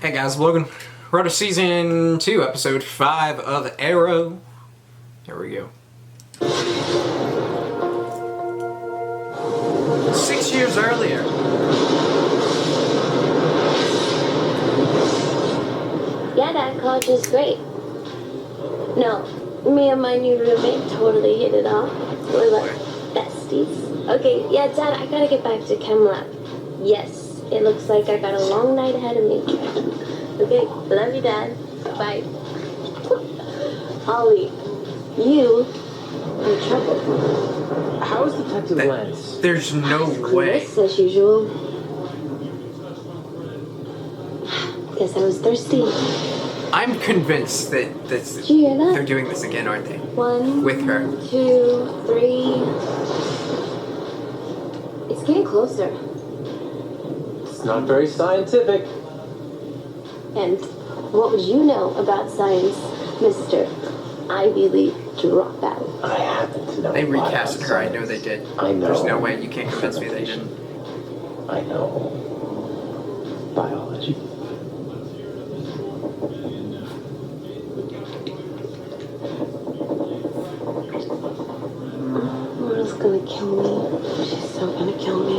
Hey guys, Logan. We're to season 2, episode 5 of Arrow. Here we go. 6 years earlier. Yeah, that college is great. No, me and my new roommate totally hit it off. We're like besties. Okay, yeah, Dad, I gotta get back to chem lab. Yes. It looks like I got a long night ahead of me. Okay, love you, Dad. Bye. Holly, you are in trouble. How is Detective Lance? There's no way. Yes, as usual. Guess I was thirsty. I'm convinced that Did you hear that? they're doing this again, aren't they? 1, With her. 2, 3. It's getting closer. It's not very scientific. And what would you know about science, Mr. Ivy League dropout? I happen to know. They recasted her, I know they did. I know. There's no way, you can't convince me they didn't. I know. Biology. Laura's gonna kill me. She's so gonna kill me.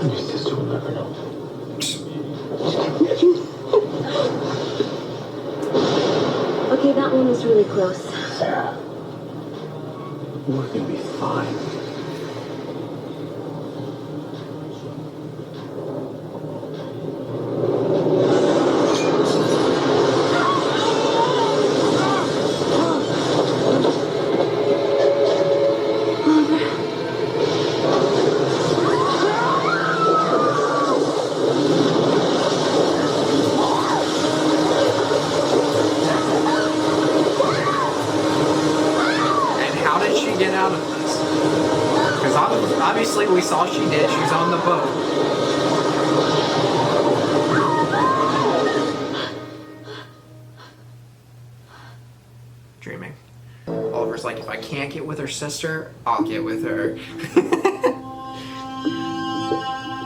Your sister will never know. Okay, that one was really close. Sarah, we're gonna be fine. Obviously, we saw she did. She's on the boat. Dreaming. Oliver's like, if I can't get with her sister, I'll get with her.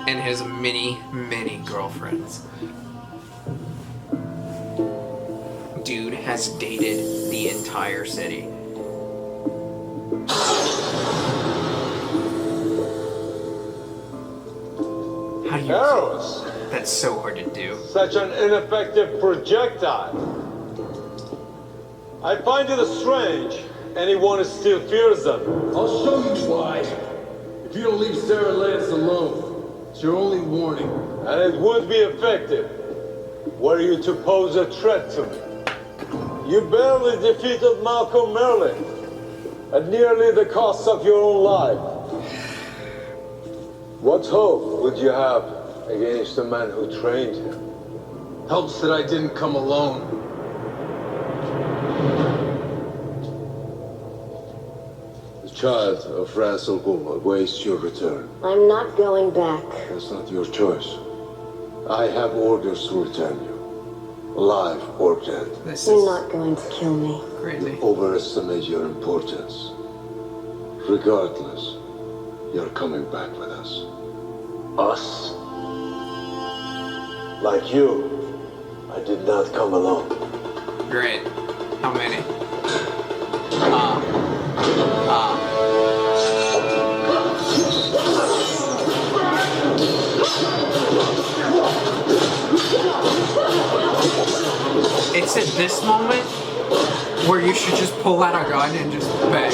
And his many girlfriends. Dude has dated the entire city. How do you Arrows! That's so hard to do. Such an ineffective projectile. I find it strange. Anyone still fears them. I'll show you why. If you don't leave Sarah Lance alone, it's your only warning. And it would be effective were you to pose a threat to me. You barely defeated Malcolm Merlin at nearly the cost of your own life. What hope would you have against the man who trained him? Helps that I didn't come alone. The child of Ras Al Ghul awaits your return. I'm not going back. That's not your choice. I have orders to return you, alive or dead. This You're is not going to kill me. crazy. Overestimate your importance. Regardless, you're coming back with us. Us? Like you, I did not come alone. Great. How many? It's at this moment where you should just pull out a gun and just bang.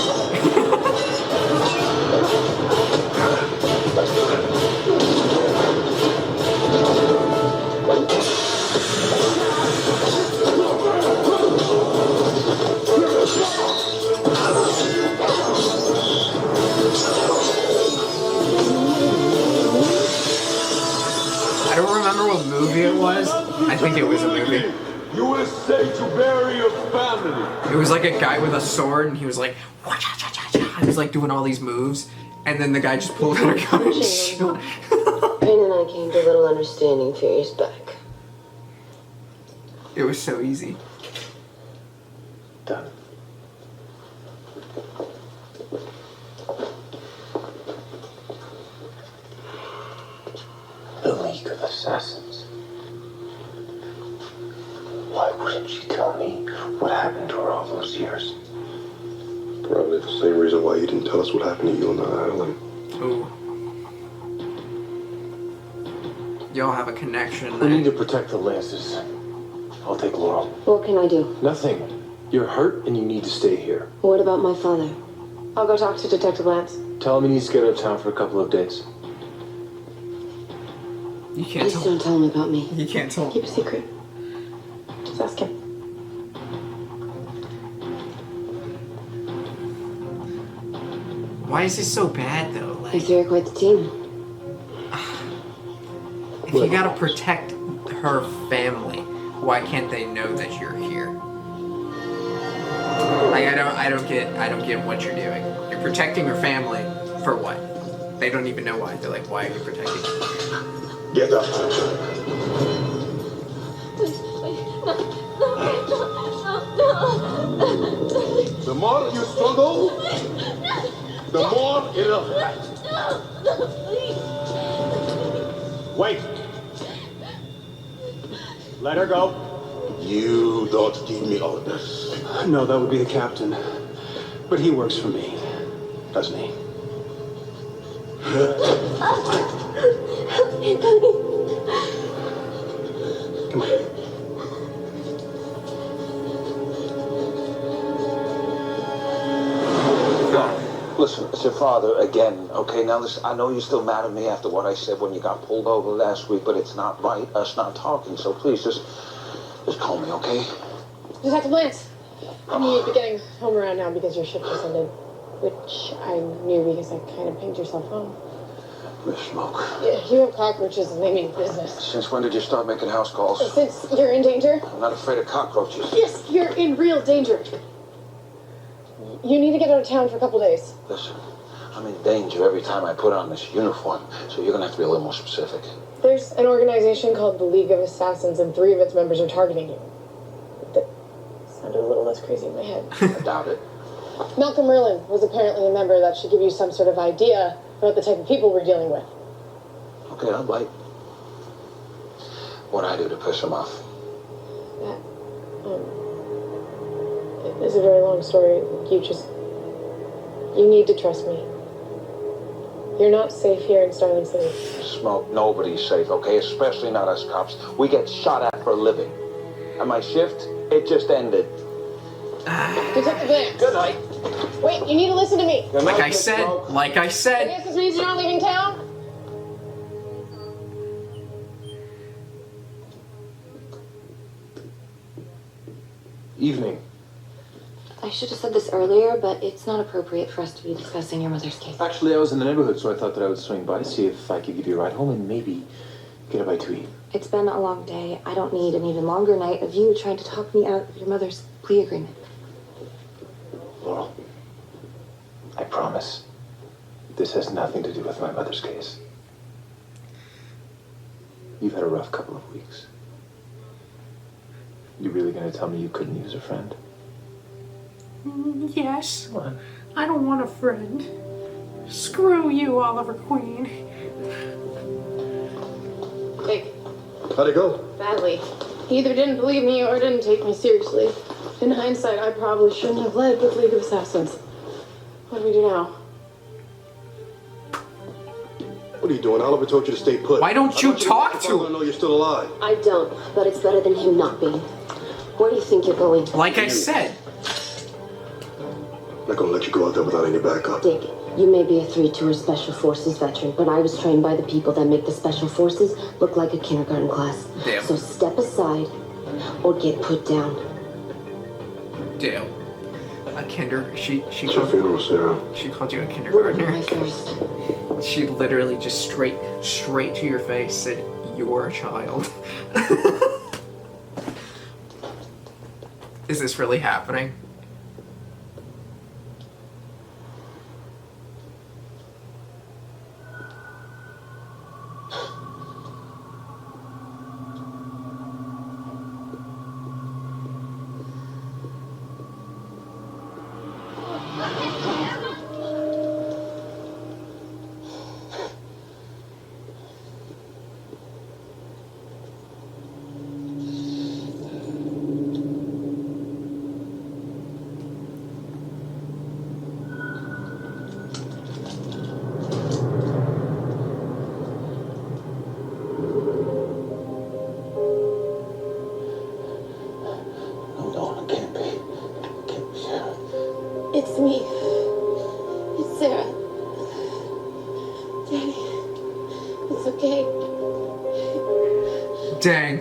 I don't remember what movie it was. I think it was a movie. You will stay to bury your family. It was like a guy with a sword, and he was like, "Wah-cha-cha-cha-cha." He was like doing all these moves, and then the guy just pulled out a gun and shot. Rain and I came to a little understanding a few years back. It was so easy. Done. The League of Assassins. Why wouldn't she tell me what happened to her all those years? Probably the same reason why you didn't tell us what happened to you on the island. Ooh. Y'all have a connection We there. need to protect the Lancers. I'll take Laurel. What can I do? Nothing. You're hurt and you need to stay here. What about my father? I'll go talk to Detective Lance. Tell him he needs to get out of town for a couple of days. You can't Please tell. don't tell him about me. You can't tell. Keep a secret. Just ask him. Why is this so bad though? Like, He's very quite the team. if you gotta protect her family, why can't they know that you're here? Like I don't get what you're doing. You're protecting your family for what? They don't even know why. They're like, why are you protecting them? Get up. The more you struggle, the more it'll hurt. Wait. Let her go. You don't give me orders. No, that would be the captain. But he works for me, doesn't he? Come on. Listen, it's your father again, okay? Now listen, I know you're still mad at me after what I said when you got pulled over last week, but it's not right, us not talking, so please just call me, okay? Detective Lance, I knew you'd be getting home around now because your shift just ended. Which I knew because I kind of pinged yourself home. Miss Smoke. Yeah, you have cockroaches and they mean business. Since when did you start making house calls? Since you're in danger? I'm not afraid of cockroaches. Yes, you're in real danger. You need to get out of town for a couple days. Listen, I'm in danger every time I put on this uniform, so you're gonna have to be a little more specific. There's an organization called the League of Assassins and 3 of its members are targeting you. That sounded a little less crazy in my head. I doubt it. Malcolm Merlin was apparently a member that should give you some sort of idea about the type of people we're dealing with. Okay, I'll bite. What'd I do to piss him off? That, it's a very long story. You need to trust me. You're not safe here in Starling City. Smoke, nobody's safe, okay? Especially not us cops. We get shot at for a living. And my shift, it just ended. Detective Lance. Good night. Wait, you need to listen to me. Good Like night, I Miss said, Smoke. like I I said. guess this means you're not leaving town? Evening. I should have said this earlier, but it's not appropriate for us to be discussing your mother's case. Actually, I was in the neighborhood, so I thought that I would swing by, see if I could give you a ride home and maybe get a bite to eat. It's been a long day. I don't need an even longer night of you trying to talk me out of your mother's plea agreement. Laurel, I promise, this has nothing to do with my mother's case. You've had a rough couple of weeks. You really gonna tell me you couldn't use a friend? Yes. What? I don't want a friend. Screw you, Oliver Queen. Big. How'd it go? Badly. He either didn't believe me or didn't take me seriously. In hindsight, I probably shouldn't have led with League of Assassins. What do we do now? What are you doing? Oliver told you to stay put. Why don't you I want talk let to your him? father know you're still alive. I don't, but it's better than him not being. Where do you think you're going? Like I said. I'm not gonna let you go out there without any backup. Dick, you may be a 3-tour Special Forces veteran, but I was trained by the people that make the Special Forces look like a kindergarten class. Damn. So step aside or get put down. Damn. She It's your funeral, Sarah. she called you a Wouldn't kindergartner. I first? She literally just straight to your face said, "You're a child." Is this really happening? No, it can't be. It can't be Sarah. It's me. It's Sarah. Daddy. It's okay. Dang.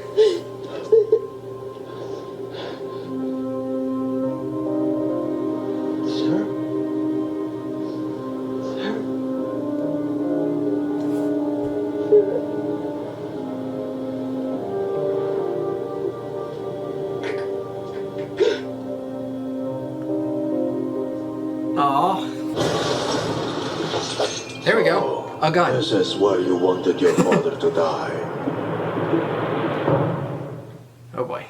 There we go. A gun. This is why you wanted your father to die. Oh boy.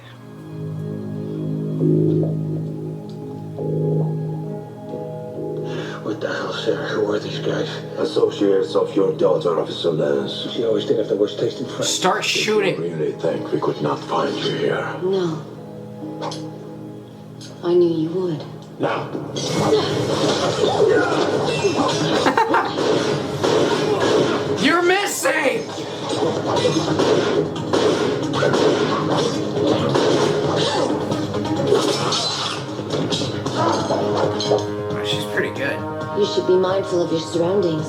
What the hell, Sarah? Who are these guys? Associates of your daughter of Solange. She always did have the worst tasting friends. Start shooting. Did you really think we could not find you here? No. I knew you would. Now. You're missing! Oh, she's pretty good. You should be mindful of your surroundings.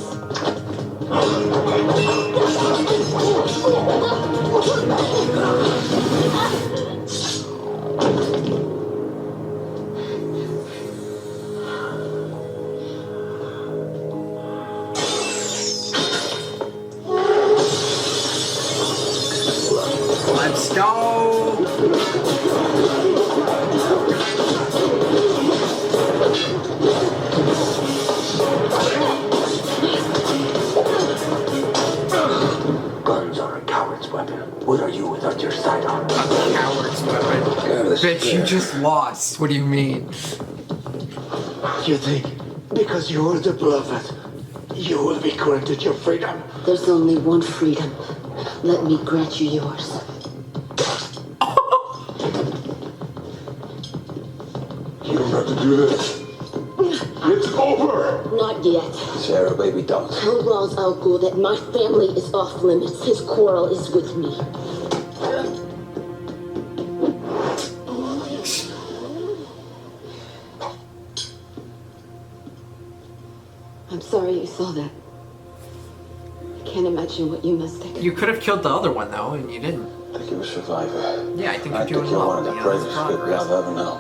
Let's go! Guns are a coward's weapon. What are you without your sidearm? A coward's weapon. Bitch, you just lost. What do you mean? You think because you're the beloved, you will be granted your freedom? There's only one freedom. Let me grant you yours. You don't have to do this. It's over! Not yet. Sarah, baby, don't. Tell Ra's al Ghul that my family is off limits. His quarrel is with me. I'm sorry you saw that. I can't imagine what you must think. You could have killed the other one, though, and you didn't. I think you're a survivor. Yeah, I think I you're think doing you're well. one of the Yeah, bravest that's people progress. I've ever known.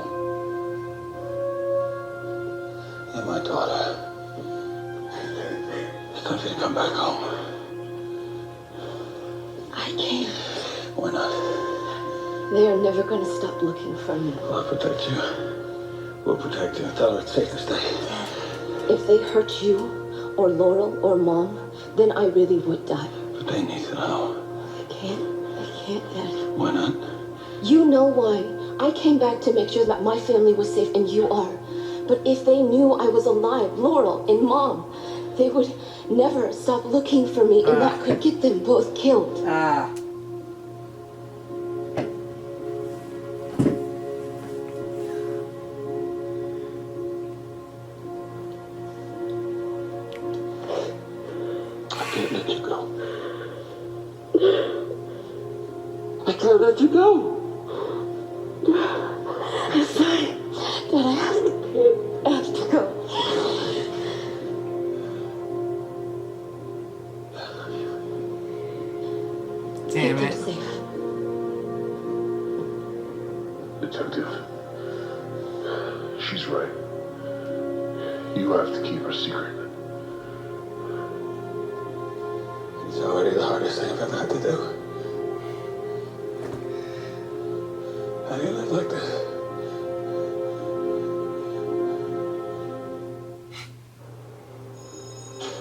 You're my daughter. It's time for you to come back home. I can't. Why not? They are never going to stop looking for me. I'll protect you. We'll protect you. Tell her it's safe to stay. If they hurt you, or Laurel, or Mom, then I really would die. But they need to know. I can't, Dad. Why not? You know why. I came back to make sure that my family was safe, and you are. But if they knew I was alive, Laurel and Mom, they would never stop looking for me, and that could get them both killed. I can't let you go. I can't let you go. I'm sorry. Dad, I have to go. Damn Keep it. them safe. Detective, she's right. You have to keep her secret. It's already the hardest thing I've ever had to do. How do you live like this?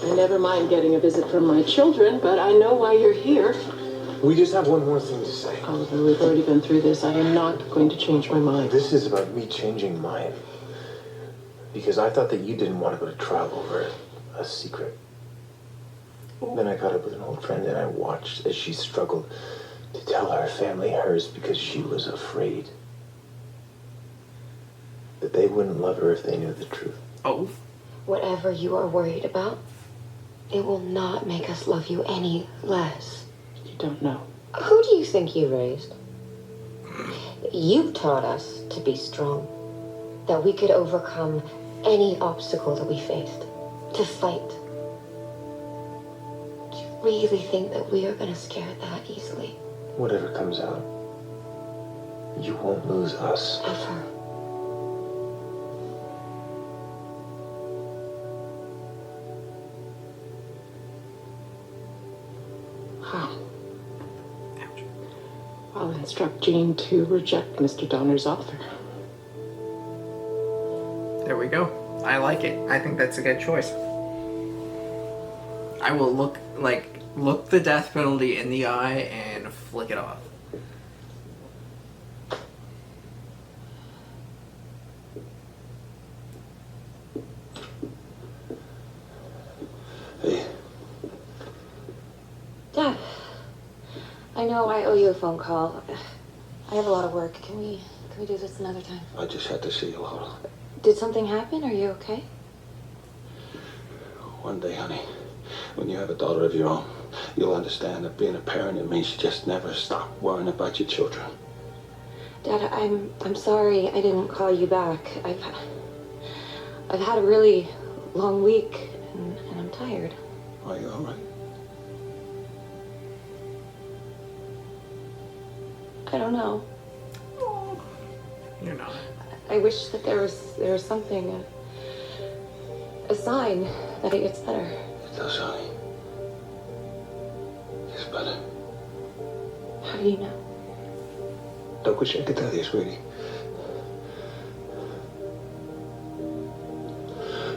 I never mind getting a visit from my children, but I know why you're here. We just have one more thing to say. Oliver, we've already been through this. I am not going to change my mind. This is about me changing mine. Because I thought that you didn't want to go to trial over a secret. Then I caught up with an old friend and I watched as she struggled to tell her family hers because she was afraid that they wouldn't love her if they knew the truth. Oh. Whatever you are worried about, it will not make us love you any less. you don't know. Who do you think you raised? You've taught us to be strong, that we could overcome any obstacle that we faced, to fight. Do you really think that we are going to scare that easily? Whatever comes out, you won't lose us. Ever. How? I'll instruct Jean to reject Mr. Donner's offer. There we go. I like it. I think that's a good choice. I will look the death penalty in the eye and flick it off. Hey. Dad, I know I owe you a phone call. I have a lot of work. Can we do this another time? I just had to see you, Laura. Did something happen? Are you okay? One day, honey, when you have a daughter of your own, you'll understand that being a parent, it means you just never stop worrying about your children. Dad, I'm sorry I didn't call you back. I've had a really long week and I'm tired. Are you all right? I don't know. You're not. I wish that there was something, a sign that it gets better. It does, honey. It's better. How do you know? Don't wish I could tell you, sweetie.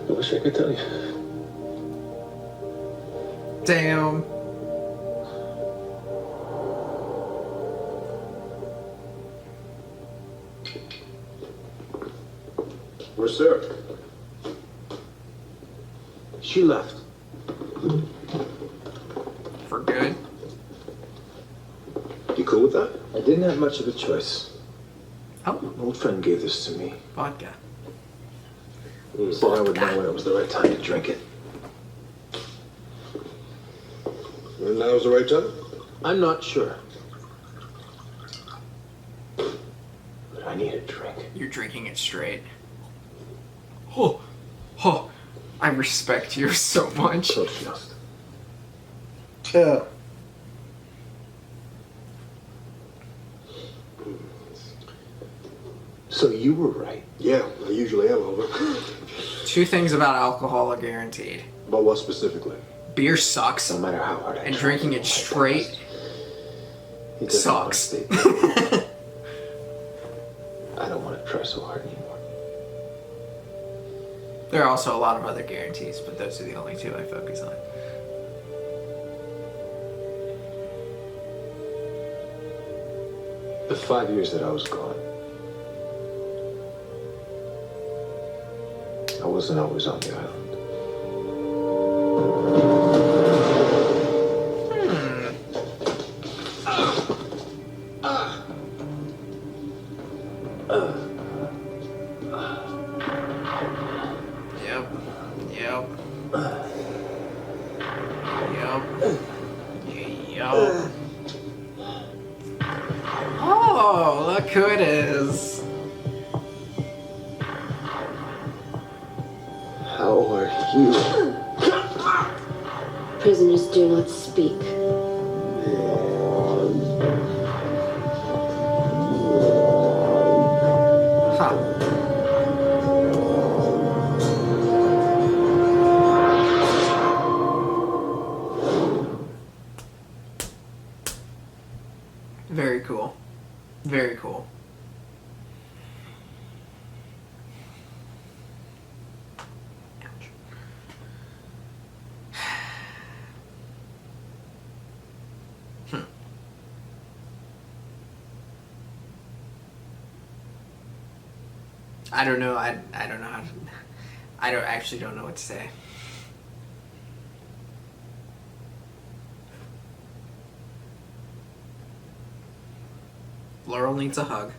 I wish I could tell you. Damn. Where's Sarah? She left. For good. You cool with that? I didn't have much of a choice. Oh. An old friend gave this to me. Vodka. Said I would know when it was the right time to drink it. And now's the right time? I'm not sure. But I need a drink. You're drinking it straight. Oh. Oh. I respect you so much. So just. So you were right. Yeah, I usually am, over. Two things about alcohol are guaranteed. About what specifically? Beer sucks. No matter how hard I And try, drinking it straight it doesn't sucks. want to stay. I don't want to try so hard anymore. There are also a lot of other guarantees, but those are the only two I focus on. The 5 years that I was gone, I wasn't always on the island. Oh, look who it is. How are you? Prisoners do not speak. Very cool. Very cool. Ouch. I don't know. I don't know how to. I actually don't know what to say. Laurel needs a hug.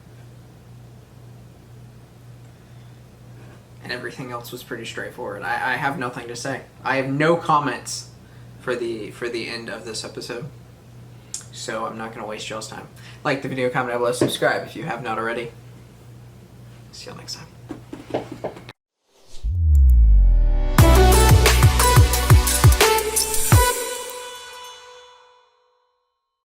And everything else was pretty straightforward. I have nothing to say. I have no comments for the end of this episode. so I'm not going to waste y'all's time. Like the video, comment down below, subscribe if you have not already. See y'all next time.